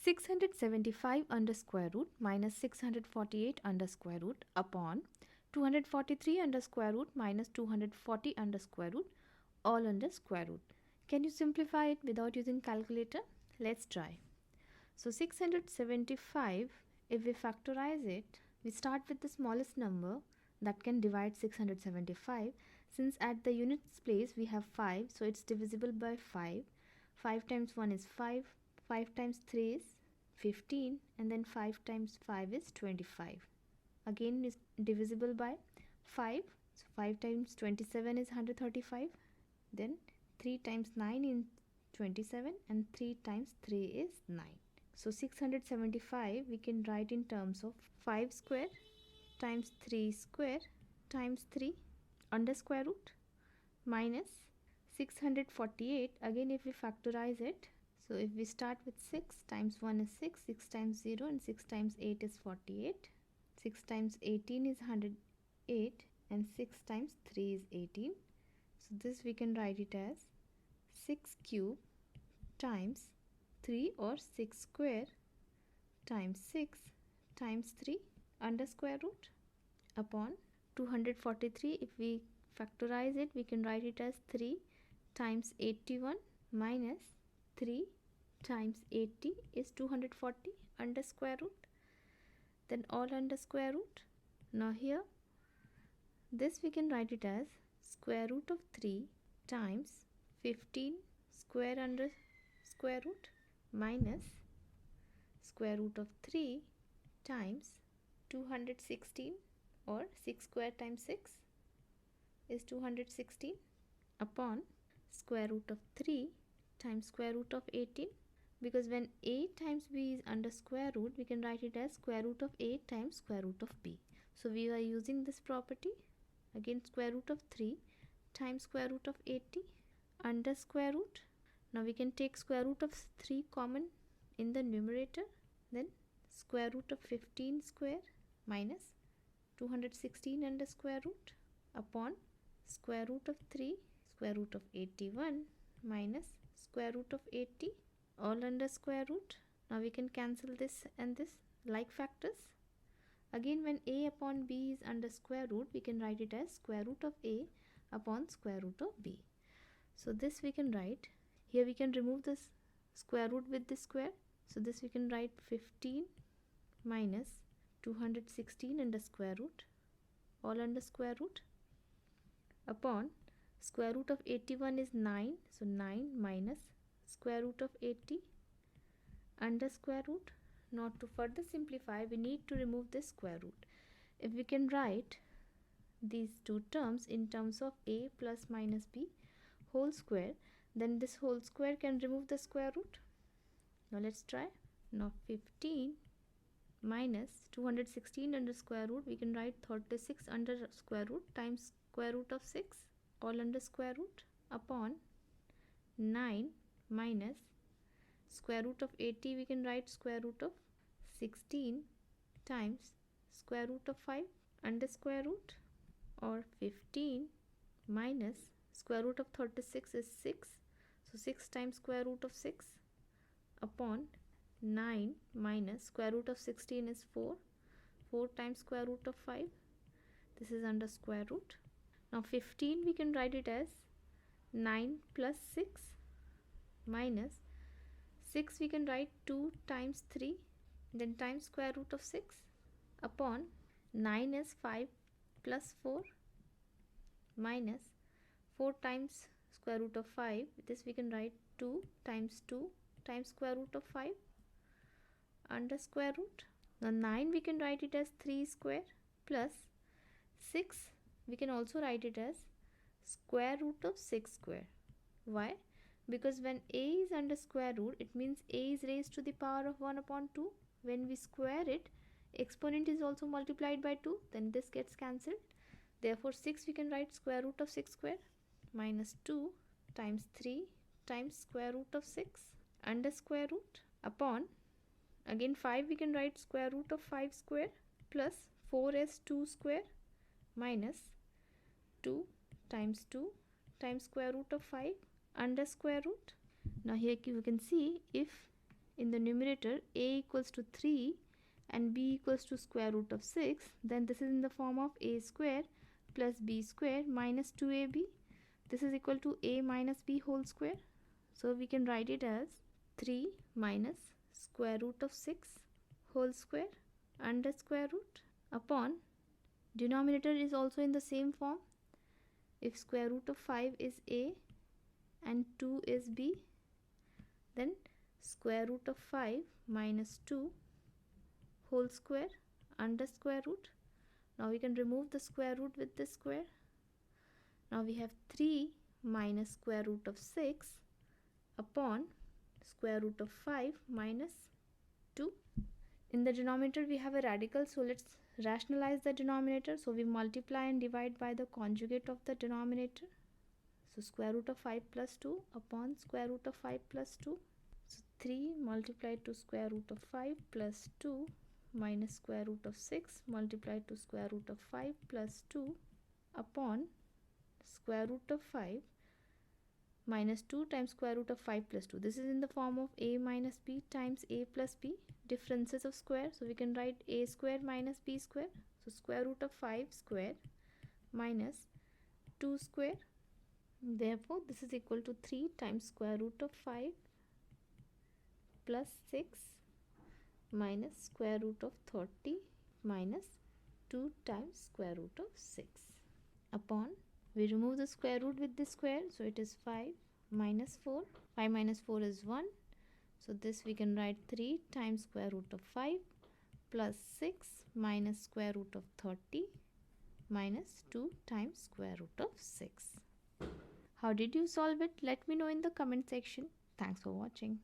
675 under square root minus 648 under square root upon 243 under square root minus 240 under square root all under square root. Can you simplify it without using calculator? Let's try. So 675, if we factorize it, we start with the smallest number that can divide 675. Since at the units place we have 5, so it's divisible by 5. 5 times 1 is 5, 5 times 3 is 15, and then 5 times 5 is 25. Again is divisible by 5, so 5 times 27 is 135. Then 3 times 9 is 27, and 3 times 3 is 9. So 675 we can write in terms of 5 square times 3 square times 3 under square root minus 648. Again, if we factorize it, so if we start with 6 times 1 is 6, 6 times 0 and 6 times 8 is 48, 6 times 18 is 108, and 6 times 3 is 18. So this we can write it as 6 cube times 3 or 6 square times 6 times 3 under square root upon 243. If we factorize it, we can write it as 3 times 81 minus 3 times 80 is 240 under square root, then all under square root. Now here this we can write it as square root of 3 times 15 square under square root minus square root of 3 times 216, or 6 square times 6 is 216 upon square root of 3 times square root of 18. Because when a times b is under square root, we can write it as square root of a times square root of b. So we are using this property. Again, square root of 3 times square root of 80 under square root. Now we can take square root of 3 common in the numerator, then square root of 15 square minus 216 under square root upon square root of 3 square root of 81 minus square root of 80 all under square root. Now we can cancel this and this like factors. Again, when a upon b is under square root, we can write it as square root of a upon square root of b. So this we can write. Here we can remove this square root with this square. So this we can write 15 minus 216 under square root all under square root upon square root of 81 is 9. So 9 minus square root of 80 under square root. Now to further simplify, we need to remove this square root. If we can write these two terms in terms of a plus minus b whole square, then this whole square can remove the square root. Now let's try. Now 15 minus 216 under square root, we can write 36 under square root times square root of 6 all under square root upon 9 minus square root of 80, we can write square root of 16 times square root of 5 under square root, or 15 minus square root of 36 is 6, so 6 times square root of 6 upon 9 minus square root of 16 is 4, 4 times square root of 5, this is under square root. Now 15 we can write it as 9 plus 6 minus 6 we can write 2 times 3, then times square root of 6 upon 9 is 5 plus 4 minus 4 times square root of 5, this we can write 2 times 2 times square root of 5 under square root. Now 9 we can write it as 3 square plus 6 we can also write it as square root of 6 square. Why? Because when a is under square root, it means a is raised to the power of 1 upon 2. When we square it, exponent is also multiplied by 2, then this gets cancelled. Therefore 6 we can write square root of 6 square minus 2 times 3 times square root of 6 under square root upon, again 5 we can write square root of 5 square plus 4 is 2 square minus 2 times 2 times square root of 5 under square root. Now here you can see, if in the numerator a equals to 3 and b equals to square root of 6, then this is in the form of a square plus b square minus 2ab. This is equal to a minus b whole square. So we can write it as 3 minus square root of 6 whole square under square root upon, denominator is also in the same form. If square root of 5 is a and 2 is b, then square root of 5 minus 2 whole square under square root. Now we can remove the square root with this square. Now we have 3 minus square root of 6 upon square root of 5 minus 2. In the denominator we have a radical, so let's rationalize the denominator. So we multiply and divide by the conjugate of the denominator. So square root of 5 plus 2 upon square root of 5 plus 2. So 3 multiplied to square root of 5 plus 2 minus square root of 6 multiplied to square root of 5 plus 2 upon square root of 5 minus 2 times square root of 5 plus 2. This is in the form of a minus b times a plus b, differences of square. So we can write a square minus b square. So square root of 5 square minus 2 square. Therefore this is equal to 3 times square root of 5 plus 6 minus square root of 30 minus 2 times square root of 6 upon, we remove the square root with this square, so it is 5 minus 4. 5 minus 4 is 1. So this we can write 3 times square root of 5 plus 6 minus square root of 30 minus 2 times square root of 6. How did you solve it? Let me know in the comment section. Thanks for watching.